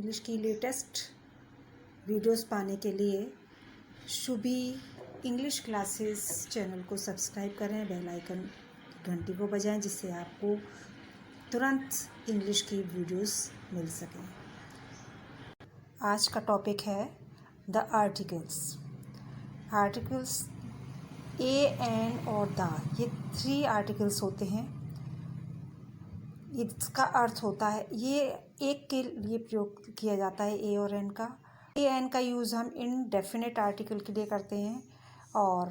English की latest videos पाने के लिए शुभी इंग्लिश क्लासेस चैनल को सब्सक्राइब करें, बेल आइकन घंटी को बजाएं जिससे आपको तुरंत इंग्लिश की वीडियोस मिल सकें। आज का टॉपिक है the articles. Articles A, an और द, ये 3 आर्टिकल्स होते हैं। इसका अर्थ होता है, ये एक के लिए प्रयोग किया जाता है ए और एन का। ए एन का यूज़ हम इनडेफिनेट आर्टिकल के लिए करते हैं और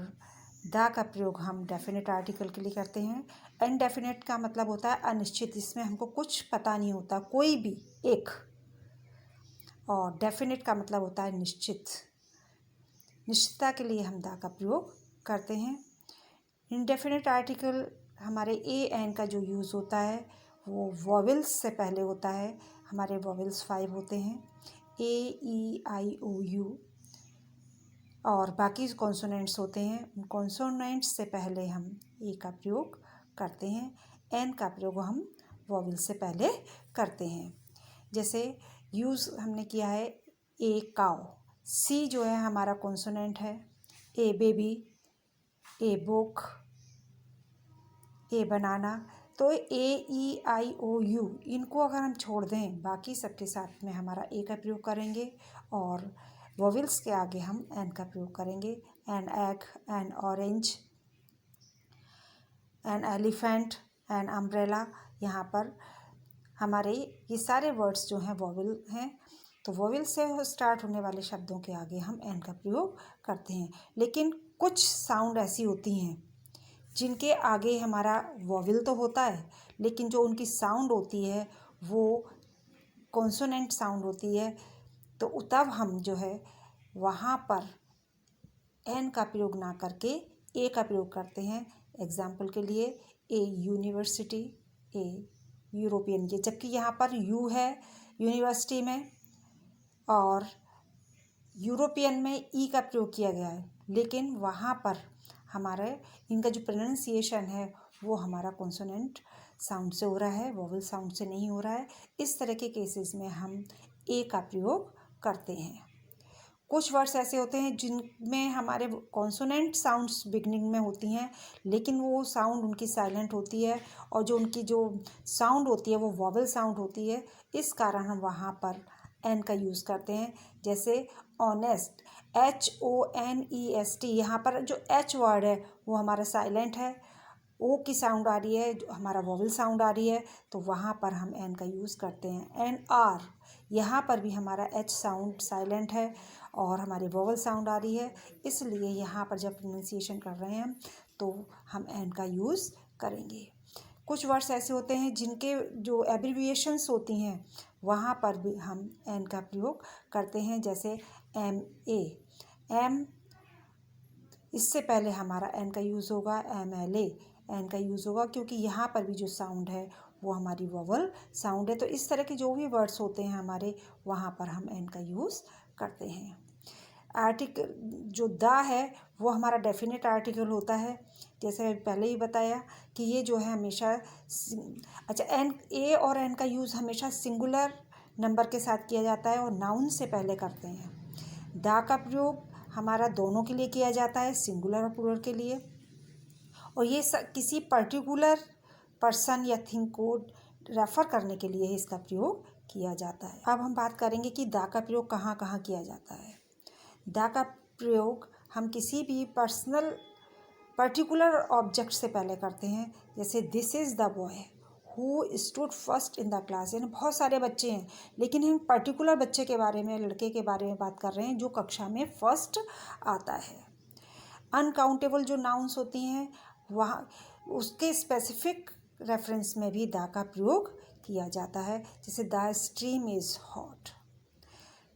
द का प्रयोग हम डेफिनेट आर्टिकल के लिए करते हैं। इनडेफिनेट का मतलब होता है अनिश्चित, इसमें हमको कुछ पता नहीं होता, कोई भी एक। और डेफिनेट का मतलब होता है निश्चित, निश्चितता के लिए हम द का प्रयोग करते हैं। इनडेफिनेट आर्टिकल हमारे ए एन का जो यूज़ होता है वो वॉवेल्स से पहले होता है। हमारे वॉवेल्स 5 होते हैं, ए, ई, आई, ओ, यू, और बाकी कॉन्सोनेंट्स होते हैं। कॉन्सोनेंट्स से पहले हम ए का प्रयोग करते हैं, एन का प्रयोग हम वॉवेल से पहले करते हैं। जैसे यूज़ हमने किया है ए काउ, सी जो है हमारा कॉन्सोनेंट है, ए बेबी, ए बुक, ए बनाना। तो ए, ई, आई, ओ, यू, इनको अगर हम छोड़ दें बाकी सबके साथ में हमारा ए का प्रयोग करेंगे और वोवेल्स के आगे हम एन का प्रयोग करेंगे। An egg, N orange, an elephant, an umbrella. यहाँ पर हमारे ये सारे वर्ड्स जो हैं वोवेल हैं, तो वोवेल से स्टार्ट होने वाले शब्दों के आगे हम एन का प्रयोग करते हैं। लेकिन कुछ साउंड ऐसी होती हैं जिनके आगे हमारा वॉवेल तो होता है, लेकिन जो उनकी साउंड होती है वो कॉन्सोनेंट साउंड होती है। तो तब हम जो है वहाँ पर एन का प्रयोग ना करके ए का प्रयोग करते हैं। एग्जाम्पल के लिए ए यूनिवर्सिटी, ए यूरोपियन, ये जबकि यहाँ पर यू है यूनिवर्सिटी में और यूरोपियन में ई का प्रयोग किया गया है, लेकिन वहाँ पर हमारे इनका जो प्रोनाउंसिएशन है वो हमारा कॉन्सोनेंट साउंड से हो रहा है, वोवेल साउंड से नहीं हो रहा है। इस तरह के केसेस में हम ए का प्रयोग करते हैं। कुछ वर्ड्स ऐसे होते हैं जिनमें हमारे कॉन्सोनेंट साउंड्स बिगनिंग में होती हैं, लेकिन वो साउंड उनकी साइलेंट होती है और जो उनकी जो साउंड होती है वो वोवेल साउंड होती है। इस कारण हम वहाँ पर एन का यूज़ करते हैं। जैसे ऑनेस्ट, HONEST, यहाँ पर जो एच वर्ड है वो हमारा साइलेंट है, ओ की साउंड आ रही है, जो हमारा वोवेल साउंड आ रही है, तो वहाँ पर हम एन का यूज़ करते हैं। एन आर, यहाँ पर भी हमारा एच साउंड साइलेंट है और हमारी वोवेल साउंड आ रही है, इसलिए यहाँ पर जब प्रोनाउंसिएशन कर रहे हैं तो हम एन का यूज़ करेंगे। कुछ वर्ड्स ऐसे होते हैं जिनके जो एब्रीविएशंस होती हैं वहाँ पर भी हम एन का प्रयोग करते हैं। जैसे MA, एम, इससे पहले हमारा एन का यूज़ होगा। MLA, एन का यूज़ होगा क्योंकि यहाँ पर भी जो साउंड है वो हमारी वोवेल साउंड है। तो इस तरह के जो भी वर्ड्स होते हैं हमारे, वहाँ पर हम एन का यूज़ करते हैं। आर्टिकल जो द है वो हमारा डेफिनेट आर्टिकल होता है, जैसे पहले ही बताया कि ये जो है हमेशा एन, ए और एन का यूज़ हमेशा सिंगुलर नंबर के साथ किया जाता है और नाउन से पहले करते हैं। द का प्रयोग हमारा दोनों के लिए किया जाता है, सिंगुलर और प्लूरल के लिए, और ये किसी पर्टिकुलर पर्सन या थिंग को रेफ़र करने के लिए इसका प्रयोग किया जाता है। अब हम बात करेंगे कि द का प्रयोग कहाँ कहाँ किया जाता है। द का प्रयोग हम किसी भी पर्टिकुलर ऑब्जेक्ट से पहले करते हैं। जैसे this is the boy who stood first in the class, यानी बहुत सारे बच्चे हैं लेकिन हम पर्टिकुलर बच्चे के बारे में, लड़के के बारे में बात कर रहे हैं जो कक्षा में फर्स्ट आता है। अनकाउंटेबल जो नाउन्स होती हैं वहाँ उसके स्पेसिफिक रेफरेंस में भी द का प्रयोग किया जाता है। जैसे द स्ट्रीम इज़ हॉट,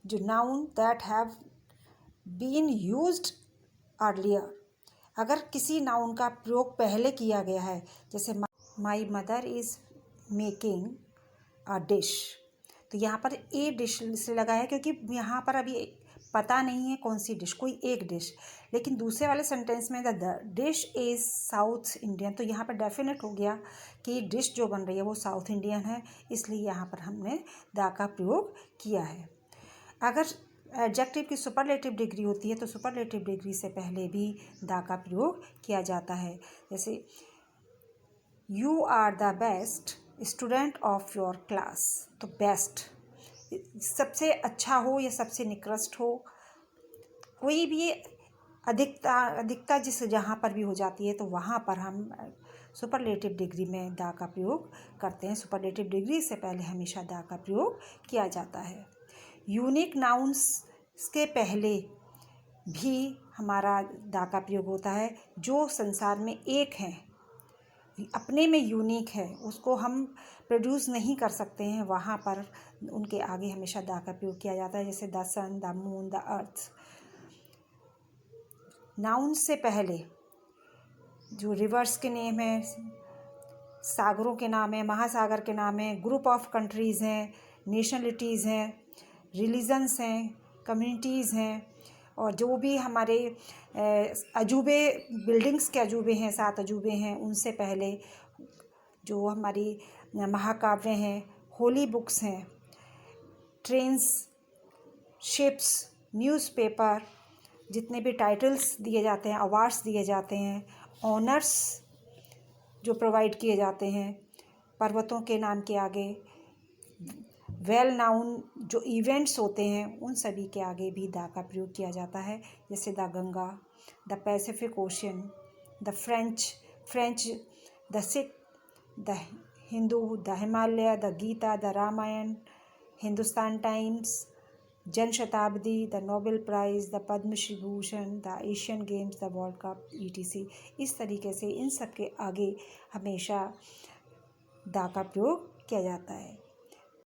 जो noun that have been used earlier, अगर किसी नाउन का प्रयोग पहले किया गया है, जैसे my mother is making a dish, तो यहाँ पर ए डिश से लगा है क्योंकि यहाँ पर अभी पता नहीं है कौन सी डिश, कोई एक डिश। लेकिन दूसरे वाले सेंटेंस में the dish is south Indian, तो यहाँ पर डेफिनेट हो गया कि डिश जो बन रही है वो साउथ इंडियन है, इसलिए यहाँ पर हमने द का प्रयोग किया है। अगर एडजेक्टिव की सुपरलेटिव डिग्री होती है तो सुपरलेटिव डिग्री से पहले भी द का प्रयोग किया जाता है। जैसे you are the best student of your class, तो बेस्ट सबसे अच्छा हो या सबसे निकृष्ट हो, कोई भी अधिकता जिस जहाँ पर भी हो जाती है तो वहाँ पर हम सुपरलेटिव डिग्री में द का प्रयोग करते हैं। सुपरलेटिव डिग्री से पहले हमेशा द का प्रयोग किया जाता है। यूनिक नाउन्स के पहले भी हमारा द का प्रयोग होता है। जो संसार में एक है, अपने में यूनिक है, उसको हम प्रोड्यूस नहीं कर सकते हैं, वहाँ पर उनके आगे हमेशा द का प्रयोग किया जाता है। जैसे the sun, the moon, the earth. Noun से पहले जो रिवर्स के नेम है, सागरों के नाम है, महासागर के नाम है, ग्रुप ऑफ कंट्रीज़ हैं, नेशनलिटीज़ हैं, रिलीजन्स हैं, कम्युनिटीज़ हैं, और जो भी हमारे अजूबे, बिल्डिंग्स के अजूबे हैं, 7 अजूबे हैं, उनसे पहले जो हमारी महाकाव्य हैं, होली बुक्स हैं, ट्रेन्स, शिप्स, न्यूज़पेपर, जितने भी टाइटल्स दिए जाते हैं, अवार्ड्स दिए जाते हैं, ऑनर्स जो प्रोवाइड किए जाते हैं, पर्वतों के नाम के आगे, वेल नाउन जो इवेंट्स होते हैं, उन सभी के आगे भी द का प्रयोग किया जाता है। जैसे the Ganga, the Pacific Ocean, the French, the Sikh, the Hindu, the Himalaya, the Gita, the Ramayan, Hindustan Times, Jan Shatabdi, the Nobel prize, the Padmashri Bhushan, the Asian Games, the World Cup, ETC। इस तरीके से इन सब के आगे हमेशा द का प्रयोग किया जाता है।